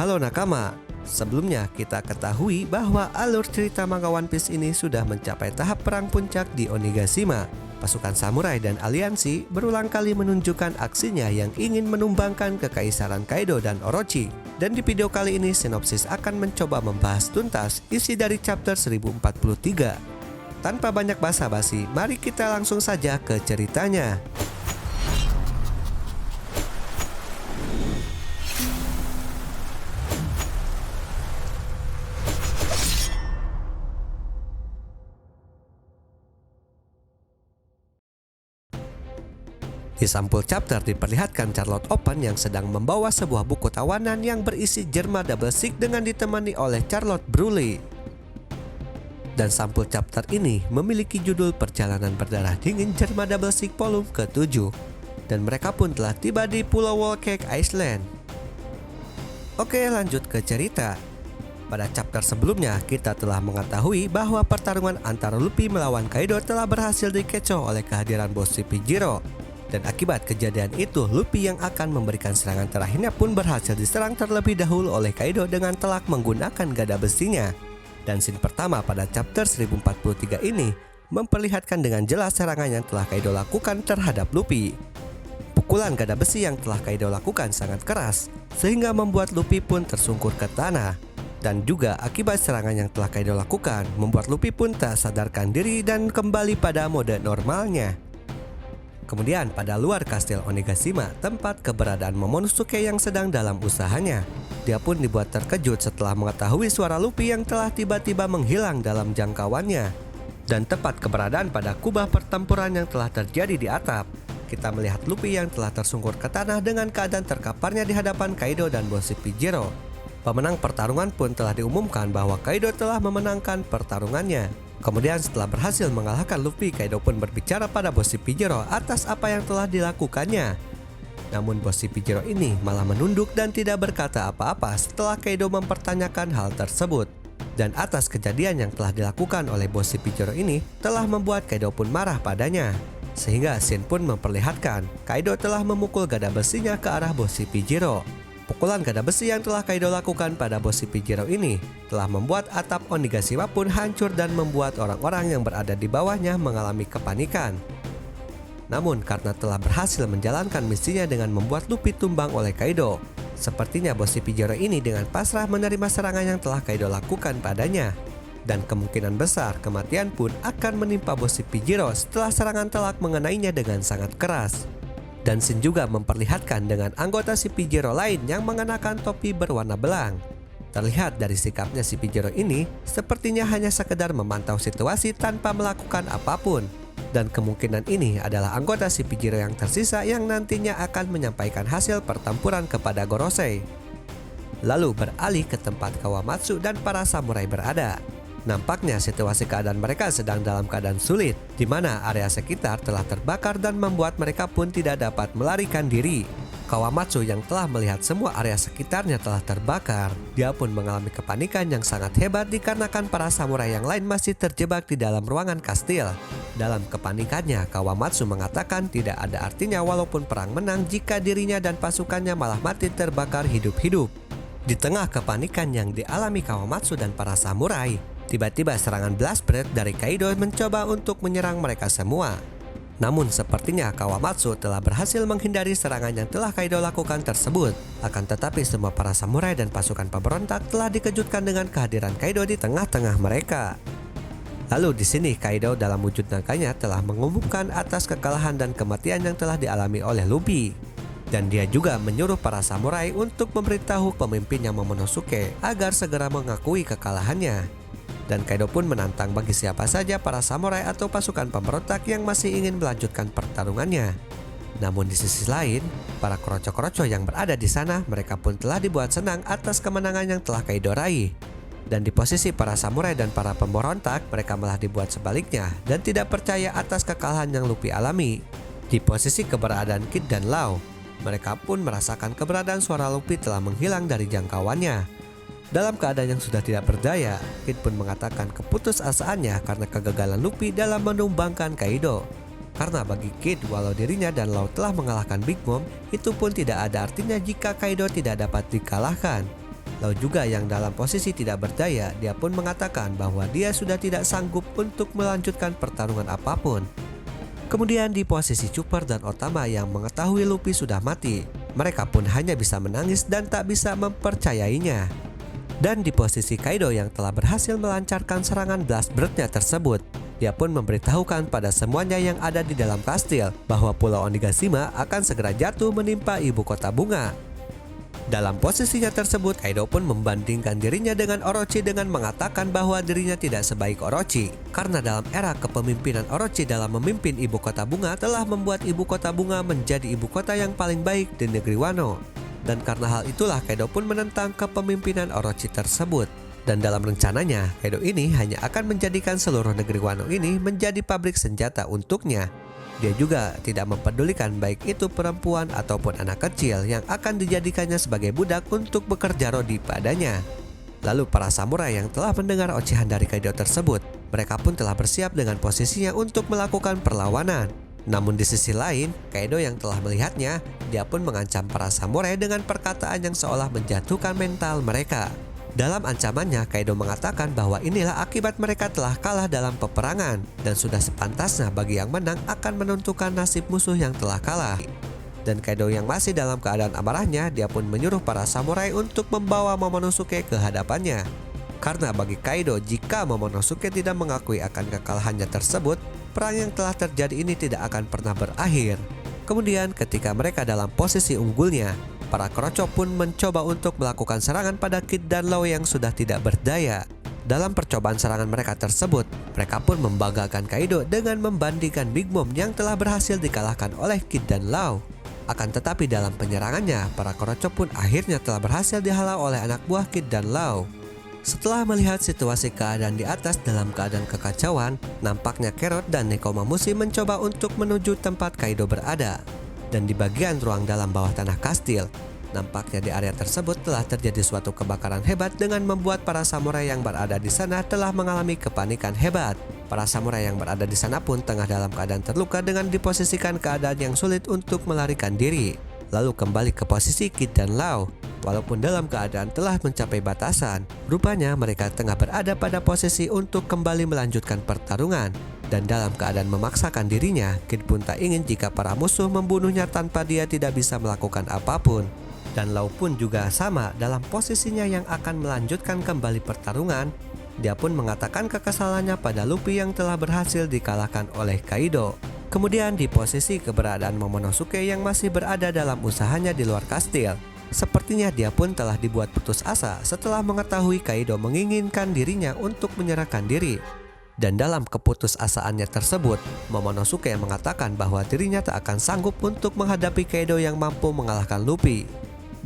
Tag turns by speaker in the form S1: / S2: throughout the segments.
S1: Halo nakama, sebelumnya kita ketahui bahwa alur cerita manga One Piece ini sudah mencapai tahap perang puncak di Onigashima. Pasukan samurai dan aliansi berulang kali menunjukkan aksinya yang ingin menumbangkan kekaisaran Kaido dan Orochi. Dan di video kali ini sinopsis akan mencoba membahas tuntas isi dari chapter 1043. Tanpa banyak basa-basi, mari kita langsung saja ke ceritanya. Di sampul chapter diperlihatkan Charlotte Open yang sedang membawa sebuah buku tawanan yang berisi Germa Double Six dengan ditemani oleh Charlotte Bruley. Dan sampul chapter ini memiliki judul Perjalanan Berdarah Dingin Germa Double Six volume ke-7. Dan mereka pun telah tiba di Pulau Whole Cake Island. Oke, lanjut ke cerita. Pada chapter sebelumnya, kita telah mengetahui bahwa pertarungan antara Luffy melawan Kaido telah berhasil dikecoh oleh kehadiran bos Shipijiro. Dan akibat kejadian itu, Luffy yang akan memberikan serangan terakhirnya pun berhasil diserang terlebih dahulu oleh Kaido dengan telak menggunakan gada besinya. Dan scene pertama pada chapter 1043 ini memperlihatkan dengan jelas serangan yang telah Kaido lakukan terhadap Luffy. Pukulan gada besi yang telah Kaido lakukan sangat keras, sehingga membuat Luffy pun tersungkur ke tanah. Dan juga akibat serangan yang telah Kaido lakukan, membuat Luffy pun tak sadarkan diri dan kembali pada mode normalnya. Kemudian pada luar kastil Onigashima, tempat keberadaan Momonosuke yang sedang dalam usahanya. Dia pun dibuat terkejut setelah mengetahui suara Luffy yang telah tiba-tiba menghilang dalam jangkauannya. Dan tepat keberadaan pada kubah pertempuran yang telah terjadi di atap. Kita melihat Luffy yang telah tersungkur ke tanah dengan keadaan terkaparnya di hadapan Kaido dan bos Shipijiro. Pemenang pertarungan pun telah diumumkan bahwa Kaido telah memenangkan pertarungannya. Kemudian setelah berhasil mengalahkan Luffy, Kaido pun berbicara pada bos Shipijiro atas apa yang telah dilakukannya. Namun bos Shipijiro ini malah menunduk dan tidak berkata apa-apa setelah Kaido mempertanyakan hal tersebut. Dan atas kejadian yang telah dilakukan oleh bos Shipijiro ini telah membuat Kaido pun marah padanya. Sehingga scene pun memperlihatkan Kaido telah memukul gada besinya ke arah bos Shipijiro. Pukulan gada besi yang telah Kaido lakukan pada bos Shipijiro ini telah membuat atap Onigashima pun hancur dan membuat orang-orang yang berada di bawahnya mengalami kepanikan. Namun karena telah berhasil menjalankan misinya dengan membuat Luffy tumbang oleh Kaido, sepertinya bos Shipijiro ini dengan pasrah menerima serangan yang telah Kaido lakukan padanya. Dan kemungkinan besar kematian pun akan menimpa bos Shipijiro setelah serangan telak mengenainya dengan sangat keras. Dan scene juga memperlihatkan dengan anggota Shipijiro lain yang mengenakan topi berwarna belang. Terlihat dari sikapnya Shipijiro ini sepertinya hanya sekedar memantau situasi tanpa melakukan apapun. Dan kemungkinan ini adalah anggota Shipijiro yang tersisa yang nantinya akan menyampaikan hasil pertempuran kepada Gorosei. Lalu beralih ke tempat Kawamatsu dan para samurai berada. Nampaknya situasi keadaan mereka sedang dalam keadaan sulit, di mana area sekitar telah terbakar dan membuat mereka pun tidak dapat melarikan diri. Kawamatsu yang telah melihat semua area sekitarnya telah terbakar, dia pun mengalami kepanikan yang sangat hebat dikarenakan para samurai yang lain masih terjebak di dalam ruangan kastil. Dalam kepanikannya, Kawamatsu mengatakan tidak ada artinya walaupun perang menang jika dirinya dan pasukannya malah mati terbakar hidup-hidup. Di tengah kepanikan yang dialami Kawamatsu dan para samurai, tiba-tiba serangan blast breath dari Kaido mencoba untuk menyerang mereka semua. Namun sepertinya Kawamatsu telah berhasil menghindari serangan yang telah Kaido lakukan tersebut. Akan tetapi semua para samurai dan pasukan pemberontak telah dikejutkan dengan kehadiran Kaido di tengah-tengah mereka. Lalu di sini Kaido dalam wujud naganya telah mengumumkan atas kekalahan dan kematian yang telah dialami oleh Luffy. Dan dia juga menyuruh para samurai untuk memberitahu pemimpinnya Momonosuke agar segera mengakui kekalahannya. Dan Kaido pun menantang bagi siapa saja para samurai atau pasukan pemberontak yang masih ingin melanjutkan pertarungannya. Namun di sisi lain, para kroco-kroco yang berada di sana mereka pun telah dibuat senang atas kemenangan yang telah Kaido raih. Dan di posisi para samurai dan para pemberontak, mereka malah dibuat sebaliknya dan tidak percaya atas kekalahan yang Luffy alami. Di posisi keberadaan Kid dan Law, mereka pun merasakan keberadaan suara Luffy telah menghilang dari jangkauannya. Dalam keadaan yang sudah tidak berdaya, Kid pun mengatakan keputusasaannya karena kegagalan Luffy dalam menumbangkan Kaido. Karena bagi Kid, walau dirinya dan Law telah mengalahkan Big Mom, itu pun tidak ada artinya jika Kaido tidak dapat dikalahkan. Lau juga yang dalam posisi tidak berdaya, dia pun mengatakan bahwa dia sudah tidak sanggup untuk melanjutkan pertarungan apapun. Kemudian di posisi Chopper dan Otama yang mengetahui Luffy sudah mati, mereka pun hanya bisa menangis dan tak bisa mempercayainya. Dan di posisi Kaido yang telah berhasil melancarkan serangan Blast Bird-nya tersebut, dia pun memberitahukan pada semuanya yang ada di dalam kastil bahwa Pulau Onigashima akan segera jatuh menimpa ibu kota bunga. Dalam posisinya tersebut, Kaido pun membandingkan dirinya dengan Orochi dengan mengatakan bahwa dirinya tidak sebaik Orochi. Karena dalam era kepemimpinan Orochi dalam memimpin ibu kota bunga telah membuat ibu kota bunga menjadi ibu kota yang paling baik di negeri Wano. Dan karena hal itulah Kaido pun menentang kepemimpinan Orochi tersebut. Dan dalam rencananya, Kaido ini hanya akan menjadikan seluruh negeri Wano ini menjadi pabrik senjata untuknya. Dia juga tidak mempedulikan baik itu perempuan ataupun anak kecil yang akan dijadikannya sebagai budak untuk bekerja rodi padanya. Lalu para samurai yang telah mendengar ocehan dari Kaido tersebut, mereka pun telah bersiap dengan posisinya untuk melakukan perlawanan. Namun di sisi lain, Kaido yang telah melihatnya, dia pun mengancam para samurai dengan perkataan yang seolah menjatuhkan mental mereka. Dalam ancamannya, Kaido mengatakan bahwa inilah akibat mereka telah kalah dalam peperangan dan sudah sepantasnya bagi yang menang akan menentukan nasib musuh yang telah kalah. Dan Kaido yang masih dalam keadaan amarahnya, dia pun menyuruh para samurai untuk membawa Momonosuke ke hadapannya. Karena bagi Kaido, jika Momonosuke tidak mengakui akan kekalahannya tersebut, perang yang telah terjadi ini tidak akan pernah berakhir. Kemudian ketika mereka dalam posisi unggulnya, para kroco pun mencoba untuk melakukan serangan pada Kid dan Law yang sudah tidak berdaya. Dalam percobaan serangan mereka tersebut, mereka pun membanggakan Kaido dengan membandingkan Big Mom yang telah berhasil dikalahkan oleh Kid dan Law. Akan tetapi dalam penyerangannya, para kroco pun akhirnya telah berhasil dihalau oleh anak buah Kid dan Law. Setelah melihat situasi keadaan di atas dalam keadaan kekacauan, nampaknya Carrot dan Nekomamushi mencoba untuk menuju tempat Kaido berada. Dan di bagian ruang dalam bawah tanah kastil, nampaknya di area tersebut telah terjadi suatu kebakaran hebat dengan membuat para samurai yang berada di sana telah mengalami kepanikan hebat. Para samurai yang berada di sana pun tengah dalam keadaan terluka dengan diposisikan keadaan yang sulit untuk melarikan diri. Lalu kembali ke posisi Kid dan Law. Walaupun dalam keadaan telah mencapai batasan, rupanya mereka tengah berada pada posisi untuk kembali melanjutkan pertarungan. Dan dalam keadaan memaksakan dirinya, Kid pun tak ingin jika para musuh membunuhnya tanpa dia tidak bisa melakukan apapun. Dan Law pun juga sama dalam posisinya yang akan melanjutkan kembali pertarungan. Dia pun mengatakan kekesalannya pada Luffy yang telah berhasil dikalahkan oleh Kaido. Kemudian di posisi keberadaan Momonosuke yang masih berada dalam usahanya di luar kastil. Sepertinya dia pun telah dibuat putus asa setelah mengetahui Kaido menginginkan dirinya untuk menyerahkan diri. Dan dalam keputusasaannya tersebut, Momonosuke mengatakan bahwa dirinya tak akan sanggup untuk menghadapi Kaido yang mampu mengalahkan Luffy.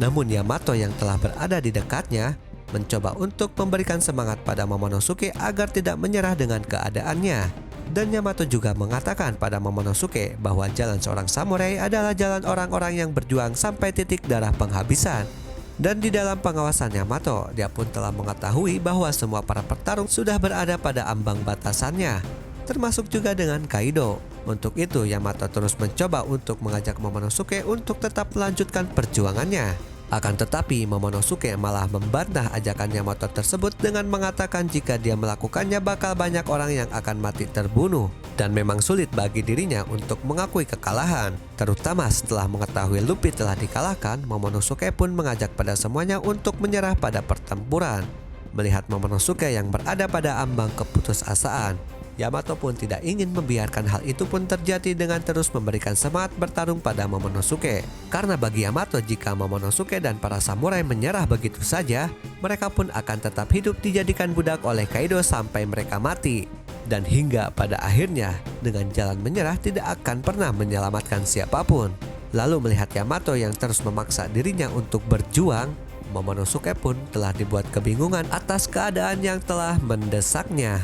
S1: Namun Yamato yang telah berada di dekatnya mencoba untuk memberikan semangat pada Momonosuke agar tidak menyerah dengan keadaannya. Dan Yamato juga mengatakan pada Momonosuke bahwa jalan seorang samurai adalah jalan orang-orang yang berjuang sampai titik darah penghabisan. Dan di dalam pengawasan Yamato, dia pun telah mengetahui bahwa semua para petarung sudah berada pada ambang batasannya, termasuk juga dengan Kaido. Untuk itu, Yamato terus mencoba untuk mengajak Momonosuke untuk tetap melanjutkan perjuangannya. Akan tetapi, Momonosuke malah membantah ajakan Yamato tersebut dengan mengatakan jika dia melakukannya bakal banyak orang yang akan mati terbunuh. Dan memang sulit bagi dirinya untuk mengakui kekalahan. Terutama setelah mengetahui Luffy telah dikalahkan, Momonosuke pun mengajak pada semuanya untuk menyerah pada pertempuran. Melihat Momonosuke yang berada pada ambang keputusasaan, Yamato pun tidak ingin membiarkan hal itu pun terjadi dengan terus memberikan semangat bertarung pada Momonosuke. Karena bagi Yamato, jika Momonosuke dan para samurai menyerah begitu saja, mereka pun akan tetap hidup dijadikan budak oleh Kaido sampai mereka mati. Dan hingga pada akhirnya, dengan jalan menyerah tidak akan pernah menyelamatkan siapapun. Lalu melihat Yamato yang terus memaksa dirinya untuk berjuang, Momonosuke pun telah dibuat kebingungan atas keadaan yang telah mendesaknya.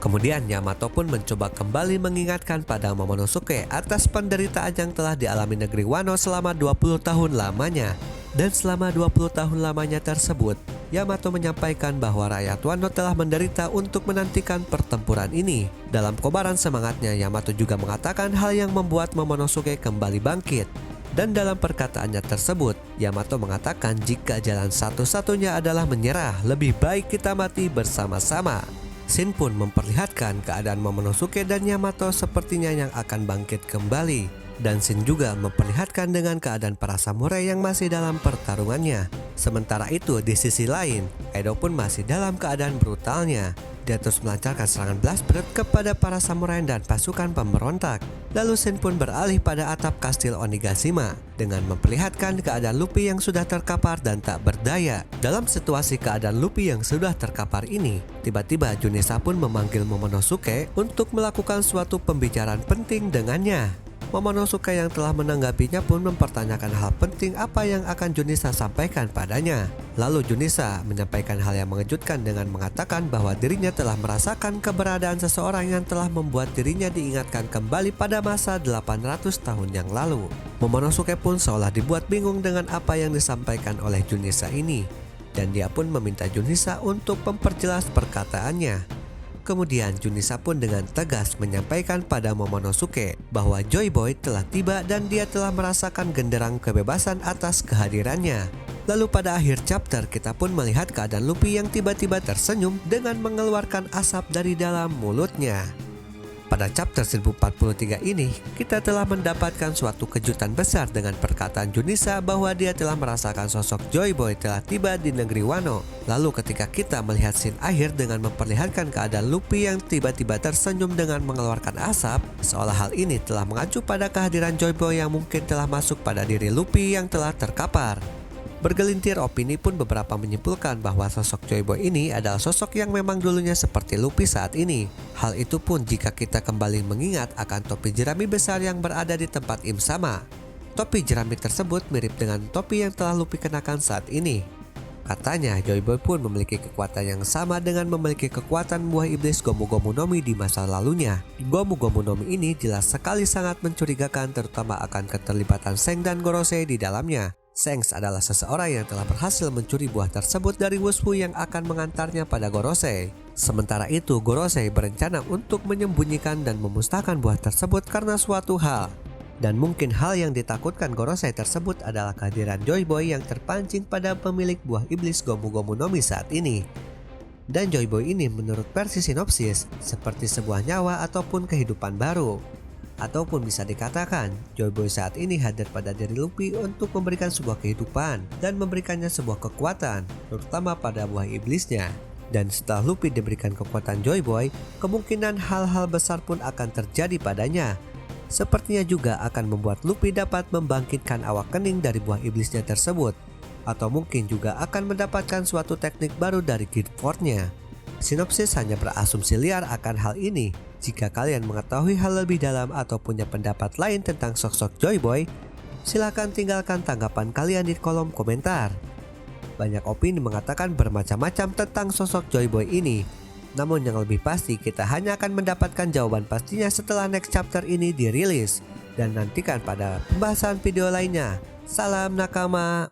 S1: Kemudian Yamato pun mencoba kembali mengingatkan pada Momonosuke atas penderitaan yang telah dialami negeri Wano selama 20 tahun lamanya. Dan selama 20 tahun lamanya tersebut, Yamato menyampaikan bahwa rakyat Wano telah menderita untuk menantikan pertempuran ini. Dalam kobaran semangatnya, Yamato juga mengatakan hal yang membuat Momonosuke kembali bangkit. Dan dalam perkataannya tersebut, Yamato mengatakan jika jalan satu-satunya adalah menyerah, lebih baik kita mati bersama-sama. Shin pun memperlihatkan keadaan Momonosuke dan Yamato sepertinya yang akan bangkit kembali. Dan Shin juga memperlihatkan dengan keadaan para samurai yang masih dalam pertarungannya. Sementara itu di sisi lain, Edo pun masih dalam keadaan brutalnya. Dia terus melancarkan serangan blast breath kepada para samurai dan pasukan pemberontak. Lalu Shin pun beralih pada atap kastil Onigashima dengan memperlihatkan keadaan Luffy yang sudah terkapar dan tak berdaya. Dalam situasi keadaan Luffy yang sudah terkapar ini, tiba-tiba Junisa pun memanggil Momonosuke untuk melakukan suatu pembicaraan penting dengannya. Momonosuke yang telah menanggapinya pun mempertanyakan hal penting apa yang akan Junisa sampaikan padanya. Lalu Junisa menyampaikan hal yang mengejutkan dengan mengatakan bahwa dirinya telah merasakan keberadaan seseorang yang telah membuat dirinya diingatkan kembali pada masa 800 tahun yang lalu. Momonosuke pun seolah dibuat bingung dengan apa yang disampaikan oleh Junisa ini, dan dia pun meminta Junisa untuk memperjelas perkataannya. Kemudian Junisa pun dengan tegas menyampaikan pada Momonosuke bahwa Joy Boy telah tiba dan dia telah merasakan genderang kebebasan atas kehadirannya. Lalu pada akhir chapter kita pun melihat keadaan Luffy yang tiba-tiba tersenyum dengan mengeluarkan asap dari dalam mulutnya. Pada chapter 1043 ini, kita telah mendapatkan suatu kejutan besar dengan perkataan Junisa bahwa dia telah merasakan sosok Joy Boy telah tiba di negeri Wano. Lalu ketika kita melihat scene akhir dengan memperlihatkan keadaan Luffy yang tiba-tiba tersenyum dengan mengeluarkan asap, seolah hal ini telah mengacu pada kehadiran Joy Boy yang mungkin telah masuk pada diri Luffy yang telah terkapar. Bergelintir opini pun beberapa menyimpulkan bahwa sosok Joy Boy ini adalah sosok yang memang dulunya seperti Luffy saat ini. Hal itu pun jika kita kembali mengingat akan topi jerami besar yang berada di tempat Im Sama. Topi jerami tersebut mirip dengan topi yang telah Luffy kenakan saat ini. Katanya Joy Boy pun memiliki kekuatan yang sama dengan memiliki kekuatan buah iblis Gomu Gomu no Mi di masa lalunya. Gomu Gomu no Mi ini jelas sekali sangat mencurigakan, terutama akan keterlibatan Seng dan Gorosei di dalamnya. Shanks adalah seseorang yang telah berhasil mencuri buah tersebut dari Wushu yang akan mengantarnya pada Gorosei. Sementara itu, Gorosei berencana untuk menyembunyikan dan memusnahkan buah tersebut karena suatu hal. Dan mungkin hal yang ditakutkan Gorosei tersebut adalah kehadiran Joy Boy yang terpancing pada pemilik buah iblis Gomu Gomu no Mi saat ini. Dan Joy Boy ini menurut versi sinopsis seperti sebuah nyawa ataupun kehidupan baru. Ataupun bisa dikatakan, Joy Boy saat ini hadir pada diri Luffy untuk memberikan sebuah kehidupan dan memberikannya sebuah kekuatan, terutama pada buah iblisnya. Dan setelah Luffy diberikan kekuatan Joy Boy, kemungkinan hal-hal besar pun akan terjadi padanya. Sepertinya juga akan membuat Luffy dapat membangkitkan awakening dari buah iblisnya tersebut, atau mungkin juga akan mendapatkan suatu teknik baru dari Gear Force-nya. Sinopsis hanya berasumsi liar akan hal ini. Jika kalian mengetahui hal lebih dalam atau punya pendapat lain tentang sosok Joy Boy, silahkan tinggalkan tanggapan kalian di kolom komentar. Banyak opini mengatakan bermacam-macam tentang sosok Joy Boy ini. Namun yang lebih pasti kita hanya akan mendapatkan jawaban pastinya setelah next chapter ini dirilis. Dan nantikan pada pembahasan video lainnya. Salam nakama.